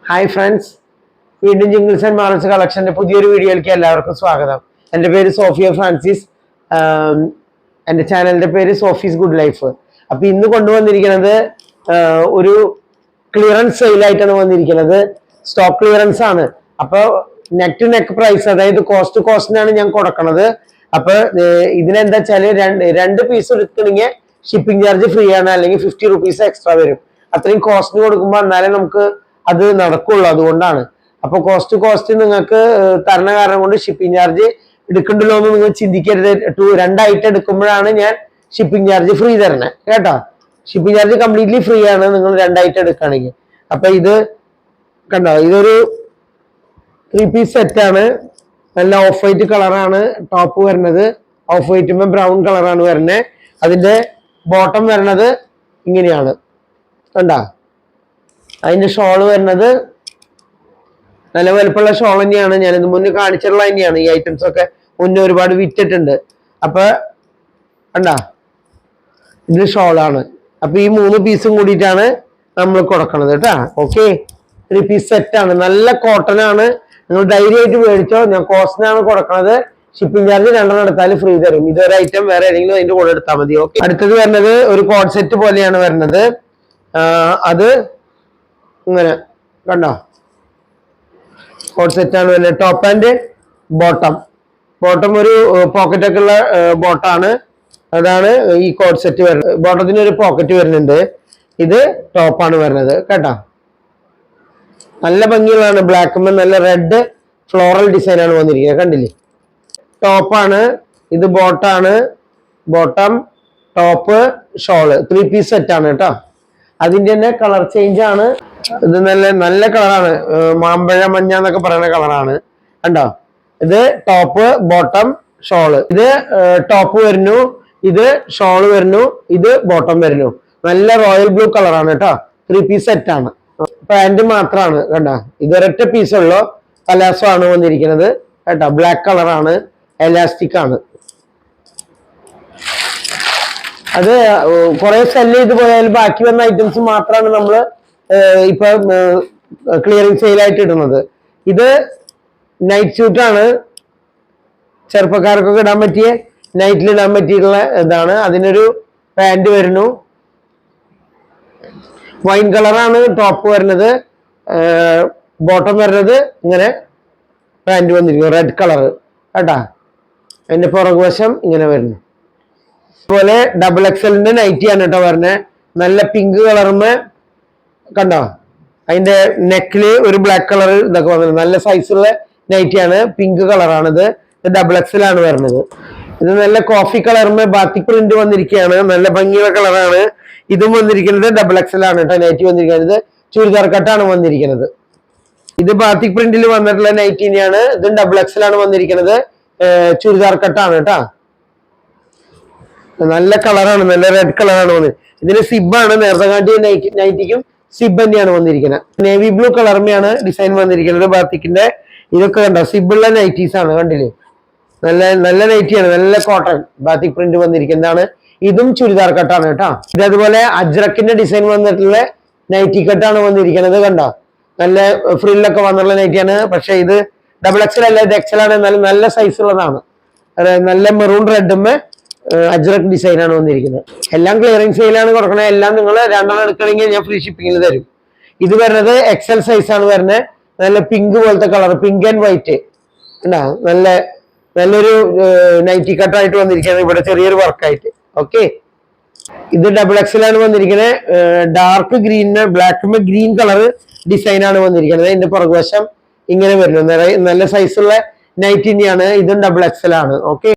Hi friends, വീണ്ടും jingles and Marvels കളക്ഷന്റെ പുതിയൊരു വീഡിയോയിലേക്ക് എല്ലാവർക്കും സ്വാഗതം. എൻ്റെ പേര് സോഫിയ ഫ്രാൻസിസ്. എൻ്റെ ചാനലിന്റെ പേര് സോഫീസ് ഗുഡ് ലൈഫ്. അപ്പൊ ഇന്ന് കൊണ്ടുവന്നിരിക്കുന്നത് ഒരു ക്ലിയറൻസ് സെയിലായിട്ടാണ് വന്നിരിക്കുന്നത്. സ്റ്റോക്ക് ക്ലിയറൻസ് ആണ്. അപ്പൊ നെക്ക് ടു നെക്ക് പ്രൈസ്, അതായത് കോസ്റ്റ് ടു കോസ്റ്റിനാണ് ഞാൻ കൊടുക്കുന്നത്. അപ്പൊ ഇതിനെന്താ വെച്ചാല് രണ്ട് പീസ് എടുക്കണമെങ്കിൽ ഷിപ്പിംഗ് ചാർജ് ഫ്രീ ആണ്, അല്ലെങ്കിൽ 50 റുപ്പീസ് എക്സ്ട്രാ വരും. അത്രയും കോസ്റ്റിന് കൊടുക്കുമ്പോൾ എന്നാലേ നമുക്ക് അത് നടക്കുള്ളൂ. അതുകൊണ്ടാണ്. അപ്പൊ കോസ്റ്റ് ടു കോസ്റ്റ് നിങ്ങൾക്ക് തരണ കാരണം കൊണ്ട് ഷിപ്പിംഗ് ചാർജ് എടുക്കണ്ടല്ലോ എന്ന് നിങ്ങൾ ചിന്തിക്കരുത്. രണ്ടായിട്ട് എടുക്കുമ്പോഴാണ് ഞാൻ ഷിപ്പിംഗ് ചാർജ് ഫ്രീ തരണേ, കേട്ടോ. ഷിപ്പിംഗ് ചാർജ് കംപ്ലീറ്റ്ലി ഫ്രീ ആണ് നിങ്ങൾ രണ്ടായിട്ട് എടുക്കുകയാണെങ്കിൽ. അപ്പൊ ഇത് കണ്ടോ, ഇതൊരു 3 പീസ് സെറ്റ് ആണ്. നല്ല ഓഫ് വൈറ്റ് കളറാണ് ടോപ്പ് വരുന്നത്. ഓഫ് വൈറ്റുമ്പോൾ ബ്രൗൺ കളറാണ് വരുന്നത്. അതിന്റെ ബോട്ടം വരുന്നത് ഇങ്ങനെയാണ്, കണ്ടാ. അതിന്റെ ഷോള് വരുന്നത് നല്ല വലുപ്പമുള്ള ഷോൾ തന്നെയാണ്. ഞാനിത് മുന്നേ കാണിച്ചിട്ടുള്ള തന്നെയാണ്. ഈ ഐറ്റംസ് ഒക്കെ മുന്നേ ഒരുപാട് വിറ്റിട്ടുണ്ട്. അപ്പൊ കണ്ടാ, ഇത് ഷോളാണ്. അപ്പൊ ഈ 3 പീസും കൂടിയിട്ടാണ് നമ്മൾ കൊടുക്കണത്, കേട്ടാ. ഓക്കെ, 3 പീസ് സെറ്റ് ആണ്. നല്ല കോട്ടൺ ആണ്. നിങ്ങൾ ധൈര്യമായിട്ട് മേടിച്ചോ. ഞാൻ കോസ്റ്റിനാണ് കൊടുക്കണത്. ഷിപ്പിംഗ് ചാർജ് 2 എടുത്താൽ ഫ്രീ തരും. ഇതൊരു ഐറ്റം വേറെ ഏതെങ്കിലും അതിന്റെ കൂടെ എടുത്താൽ മതി. ഓക്കെ, അടുത്തത് വരുന്നത് ഒരു കോഡ് സെറ്റ് പോലെയാണ് വരുന്നത്. അത് ഇങ്ങനെ കണ്ടോ, കോഡ് സെറ്റ് ആണ് വരുന്നത്. Top and bottom. ബോട്ടം ഒരു പോക്കറ്റ് ഒക്കെ ഉള്ള ബോട്ടാണ്. അതാണ് ഈ കോഡ് സെറ്റ് വരുന്നത്. ബോട്ടത്തിന് ഒരു പോക്കറ്റ് വരുന്നുണ്ട്. ഇത് ടോപ്പാണ് വരുന്നത്, കേട്ടോ. നല്ല ഭംഗിയുള്ളതാണ്. ബ്ലാക്ക് നല്ല റെഡ് ഫ്ലോറൽ ഡിസൈൻ ആണ് വന്നിരിക്കുന്നത്, കണ്ടില്ലേ. ടോപ്പാണ് ഇത്. ബോട്ടാണ്. Bottom, top, shawl 3 piece set ആണ്, കേട്ടോ. അതിന്റെ തന്നെ കളർ ചേഞ്ച് ആണ്. ഇത് നല്ല കളറാണ്. മാമ്പഴ മഞ്ഞ എന്നൊക്കെ പറയുന്ന കളറാണ്, കണ്ടോ. ഇത് ടോപ്പ്, ബോട്ടം, ഷോള്. ഇത് ടോപ്പ് വരുന്നു, ഇത് ഷോള് വരുന്നു, ഇത് ബോട്ടം വരുന്നു. നല്ല റോയൽ ബ്ലൂ കളറാണ്, കേട്ടോ. 3 പീസ് സെറ്റ് ആണ്. പാന്റ് മാത്രമാണ്, കണ്ടോ. ഇത് ഒരൊറ്റ പീസുള്ളൂ. പലാസോ ആണ് വന്നിരിക്കുന്നത്, കേട്ടോ. ബ്ലാക്ക് കളറാണ്, എലാസ്റ്റിക് ആണ്. അത് കുറെ സെല് ചെയ്ത് പോയാൽ ബാക്കി വന്ന ഐറ്റംസ് മാത്രമാണ് നമ്മൾ ഇപ്പൊ ക്ലിയറിംഗ് സെയിലായിട്ട് ഇടുന്നത്. ഇത് നൈറ്റ് സ്യൂട്ടാണ്. ചെറുപ്പക്കാർക്കൊക്കെ ഇടാൻ പറ്റിയ, നൈറ്റിൽ ഇടാൻ പറ്റിയിട്ടുള്ള ഇതാണ്. അതിനൊരു പാന്റ് വരുന്നു. വൈൻ കളറാണ് ടോപ്പ് വരുന്നത്. ബോട്ടം വരുന്നത് ഇങ്ങനെ പാന്റ് വന്നിരിക്കുന്നു, റെഡ് കളർ, കേട്ടാ. അതിന്റെ പുറകുവശം ഇങ്ങനെ വരുന്നു. അതുപോലെ ഡബിൾ എക്സലിന്റെ നൈറ്റി ആണ്, കേട്ടോ, വരുന്നത്. നല്ല പിങ്ക് കളറുമേ, കണ്ടോ. അതിന്റെ നെക്കില് ഒരു ബ്ലാക്ക് കളർ ഇതൊക്കെ വന്നത്. നല്ല സൈസുള്ള നൈറ്റിയാണ്. പിങ്ക് കളറാണിത്. ഇത് ഡബിൾ എക്സൽ ആണ് വരുന്നത്. ഇത് നല്ല കോഫി കളറുമേ ബാത്തിക് പ്രിന്റ് വന്നിരിക്കുകയാണ്. നല്ല ഭംഗിയുള്ള കളറാണ്. ഇതും വന്നിരിക്കുന്നത് ഡബിൾ എക്സൽ ആണ്, കേട്ടോ. നൈറ്റി വന്നിരിക്കുന്നത് ചുരിദാർ കട്ടാണ് വന്നിരിക്കുന്നത്. ഇത് ബാത്തിക് പ്രിന്റിൽ വന്നിട്ടുള്ള നൈറ്റി തന്നെയാണ്. ഇതും ഡബിൾ എക്സൽ ആണ് വന്നിരിക്കുന്നത്. ചുരിദാർ കട്ടാണ്, കേട്ടോ. നല്ല കളറാണ്. നല്ല റെഡ് കളറാണ് വന്നത്. ഇതിന് സിബാണ്. നേരത്തെ കാട്ടിയ നൈറ്റിക്കും സിബ് തന്നെയാണ് വന്നിരിക്കുന്നത്. നേവി ബ്ലൂ കളറിനെയാണ് ഡിസൈൻ വന്നിരിക്കുന്നത് ബാത്തിക്കിന്റെ. ഇതൊക്കെ കണ്ടോ, സിബുള്ള നൈറ്റീസ് ആണ്, കണ്ടില്ലേ. നല്ല നൈറ്റിയാണ്. നല്ല കോട്ടൺ ബാത്തിക് പ്രിന്റ് വന്നിരിക്കുന്നതാണ്. ഇതും ചുരിദാർ കട്ടാണ്, കേട്ടോ. ഇതേപോലെ അജ്രക്കിന്റെ ഡിസൈൻ വന്നിട്ടുള്ള നൈറ്റി കട്ടാണ് വന്നിരിക്കുന്നത്, കണ്ടോ. നല്ല ഫ്രില്ലൊക്കെ വന്നിട്ടുള്ള നൈറ്റിയാണ്. പക്ഷെ ഇത് ഡബിൾ എക്സൽ അല്ല, ഇത് എക്സൽ ആണ്. എന്നാലും നല്ല സൈസ് ഉള്ളതാണ്. നല്ല മെറൂൺ റെഡുമേ അജ്രക് ഡിസൈൻ ആണ് വന്നിരിക്കുന്നത്. എല്ലാം ക്ലിയറിംഗ് സെയിലാണ് കൊടുക്കണത്. എല്ലാം നിങ്ങൾ 2 എടുക്കണമെങ്കിൽ ഞാൻ ഫ്രീ ഷിപ്പിംഗിൽ തരും. ഇത് വരുന്നത് എക്സൽ സൈസ് ആണ് വരുന്നത്. നല്ല പിങ്ക് പോലത്തെ കളർ, പിങ്ക് ആൻഡ് വൈറ്റ്, നല്ലൊരു നൈറ്റി കട്ടായിട്ട് വന്നിരിക്കുന്നത്. ഇവിടെ ചെറിയൊരു വർക്കായിട്ട്. ഓക്കെ, ഇത് ഡബിൾ എക്സൽ ആണ് വന്നിരിക്കുന്നത്. Dark green black green colour design ആണ് വന്നിരിക്കുന്നത്. ഇതിന്റെ പുറകുവശം ഇങ്ങനെ വരുന്നു. നല്ല സൈസുള്ള നൈറ്റ് തന്നെയാണ്. ഇതും ഡബിൾ എക്സൽ ആണ്. ഓക്കെ.